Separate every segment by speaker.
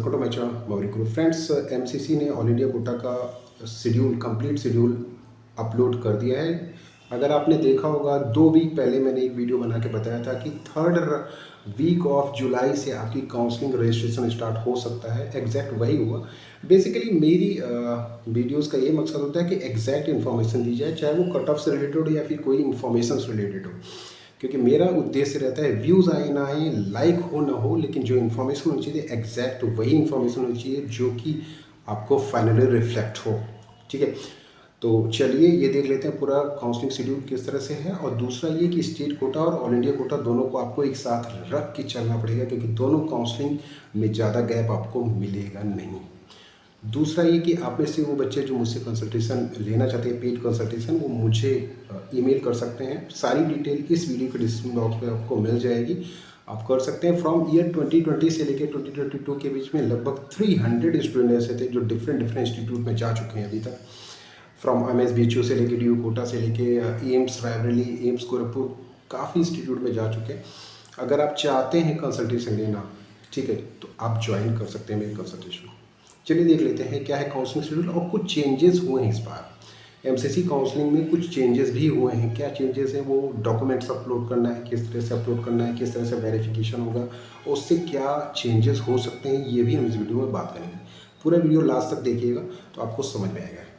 Speaker 1: Welcome to my channel मवरी group. Friends, MCC ने all India quota का schedule complete schedule upload कर दिया है। अगर आपने देखा होगा 2 वीक पहले मैंने एक वीडियो बना के बताया था कि 3rd वीक ऑफ जुलाई से आपकी काउंसलिंग रजिस्ट्रेशन स्टार्ट हो सकता है। एग्जैक्ट वही हुआ। बेसिकली मेरी वीडियोस का ये मकसद होता है कि एग्जैक्ट इन्फॉर्मेशन दी जाए, चाहे वो कट ऑफ से रिलेटेड हो या फिर कोई इन्फॉर्मेशन से रिलेटेड हो, क्योंकि मेरा उद्देश्य रहता है व्यूज़ आए ना आए, लाइक हो ना हो, लेकिन जो इन्फॉर्मेशन होनी चाहिए एग्जैक्ट वही इन्फॉर्मेशन होनी चाहिए जो कि आपको फाइनली रिफ्लेक्ट हो। ठीक है, तो चलिए ये देख लेते हैं पूरा काउंसलिंग शेड्यूल किस तरह से है। और दूसरा ये कि स्टेट कोटा और ऑल इंडिया कोटा दोनों को आपको एक साथ रख के चलना पड़ेगा, क्योंकि दोनों काउंसलिंग में ज़्यादा गैप आपको मिलेगा नहीं। दूसरा ये कि आप में से वो बच्चे जो मुझसे कंसल्टेशन लेना चाहते हैं, पेड कंसल्टेशन, वो मुझे ईमेल कर सकते हैं। सारी डिटेल इस वीडियो के डिस्क्रिप्शन बॉक्स में आपको मिल जाएगी। आप कर सकते हैं। फ्रॉम ईयर 2020 से लेकर 2022 के बीच में लगभग 300 स्टूडेंट ऐसे थे जो डिफरेंट इंस्टीट्यूट में जा चुके हैं अभी तक। फ्रॉम MSBHU से लेकर DU कोटा से लेकर एम्स रायबरेली, एम्स गोरखपुर, काफ़ी इंस्टीट्यूट में जा चुके हैं। अगर आप चाहते हैं कंसल्टेशन लेना, ठीक है, तो आप ज्वाइन कर सकते हैं मेरी कंसल्टेशन को। चलिए देख लेते हैं क्या है काउंसलिंग शेड्यूल। और कुछ चेंजेस हुए हैं इस बार एमसीसी काउंसलिंग में, कुछ चेंजेस भी हुए हैं। क्या चेंजेस हैं? वो डॉक्यूमेंट्स अपलोड करना है, किस तरह से अपलोड करना है, किस तरह से वेरिफिकेशन होगा, उससे क्या चेंजेस हो सकते हैं, ये भी हम इस वीडियो में बात करेंगे। पूरा वीडियो लास्ट तक देखिएगा तो आपको समझ में आएगा।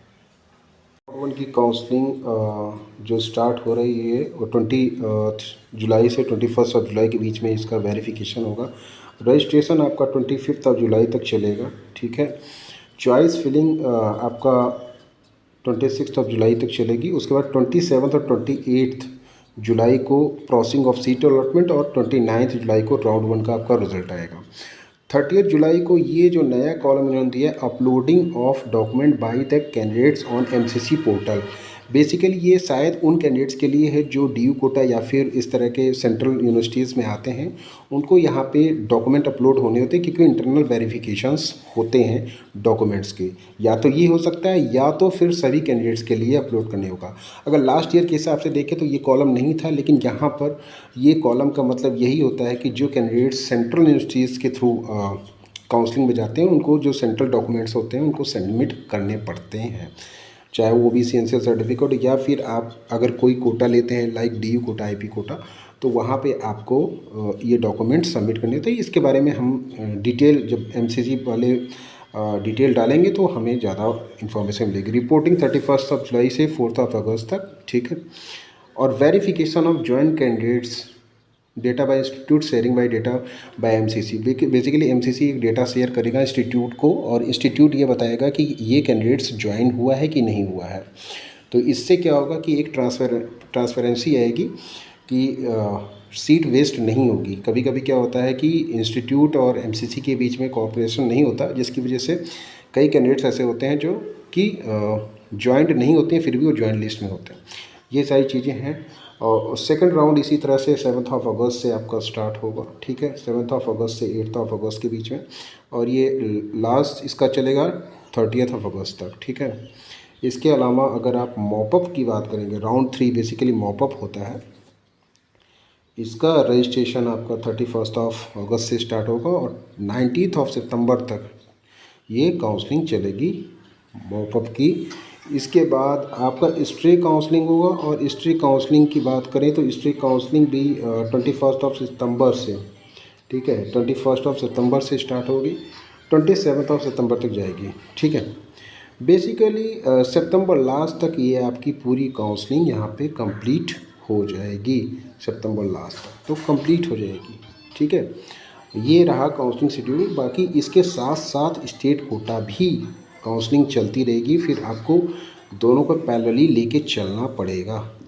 Speaker 1: की काउंसलिंग जो स्टार्ट हो रही है वो 20 जुलाई से 21 जुलाई के बीच में इसका वेरिफिकेशन होगा। रजिस्ट्रेशन आपका 25 जुलाई तक चलेगा। ठीक है, चॉइस फिलिंग आपका 26 जुलाई तक चलेगी। उसके बाद 27 और 28 जुलाई को प्रोसेसिंग ऑफ सीट अलॉटमेंट और 29 जुलाई को राउंड 1 का आपका रिजल्ट आएगा। 30 जुलाई को ये जो नया कॉलम इन्होंने दिया है, uploading of document by the candidates on MCC portal. Basically ये शायद उन कैंडिडेट्स के लिए है जो DU कोटा या फिर इस तरह के सेंट्रल यूनिवर्सिटीज़ में आते हैं। उनको यहाँ पे डॉक्यूमेंट अपलोड होने होते हैं, क्योंकि इंटरनल वेरिफिकेशंस होते हैं डॉक्यूमेंट्स के। या तो ये हो सकता है या तो फिर सभी कैंडिडेट्स के लिए अपलोड करने होगा। अगर लास्ट ईयर के हिसाब से देखें तो ये कॉलम नहीं था, लेकिन यहाँ पर ये कॉलम का मतलब यही होता है कि जो कैंडिडेट्स सेंट्रल यूनिवर्सिटीज़ के थ्रू काउंसलिंग में जाते हैं, उनको जो सेंट्रल डॉक्यूमेंट्स होते हैं उनको सबमिट करने पड़ते हैं, चाहे वो OBC NCL सर्टिफिकेट या फिर आप अगर कोई कोटा लेते हैं like DU quota, IP quota, तो वहाँ पे आपको ये डॉक्यूमेंट सबमिट करने होते हैं। इसके बारे में हम डिटेल जब MCC वाले डिटेल डालेंगे तो हमें ज़्यादा इन्फॉर्मेशन मिलेगी। रिपोर्टिंग 31 जुलाई से 4 अगस्त तक। ठीक है, और verification of joint candidates data bye institute, sharing bye data bye MCC। Basically MCC एक डेटा शेयर करेगा इंस्टीट्यूट को, और इंस्टीट्यूट ये बताएगा कि ये कैंडिडेट्स ज्वाइन हुआ है कि नहीं हुआ है। तो इससे क्या होगा कि एक ट्रांसपेरेंसी आएगी कि सीट वेस्ट नहीं होगी। कभी कभी क्या होता है कि इंस्टीट्यूट और MCC के बीच में कोऑपरेशन नहीं होता, जिसकी वजह से कई कैंडिडेट्स ऐसे होते हैं जो कि ज्वाइंट नहीं होते हैं, फिर भी वो ज्वाइंट लिस्ट में होते हैं। ये सारी चीज़ें हैं। और सेकंड राउंड इसी तरह से 7 अगस्त से आपका स्टार्ट होगा। ठीक है, 7 अगस्त से 8 अगस्त के बीच में, और ये लास्ट इसका चलेगा 30 अगस्त तक। ठीक है, इसके अलावा अगर आप मॉपअप की बात करेंगे, राउंड 3 बेसिकली मॉपअप होता है। इसका रजिस्ट्रेशन आपका 31 अगस्त से स्टार्ट होगा और 19 सितंबर तक ये काउंसलिंग चलेगी मॉपअप की। इसके बाद आपका हिस्ट्री काउंसलिंग होगा, और हिस्ट्री काउंसलिंग की बात करें तो हिस्ट्री काउंसलिंग भी 21 सितंबर से, ठीक है, 21 सितंबर से स्टार्ट होगी, 27 सितंबर तक जाएगी। ठीक है, बेसिकली सितंबर लास्ट तक ये आपकी पूरी काउंसलिंग यहाँ पे कंप्लीट हो जाएगी। सितंबर लास्ट तक तो कंप्लीट हो जाएगी। ठीक है, ये रहा काउंसलिंग शेड्यूल। बाकी इसके साथ साथ स्टेट कोटा भी काउंसलिंग चलती रहेगी, फिर आपको दोनों को पैरेलली लेके चलना पड़ेगा।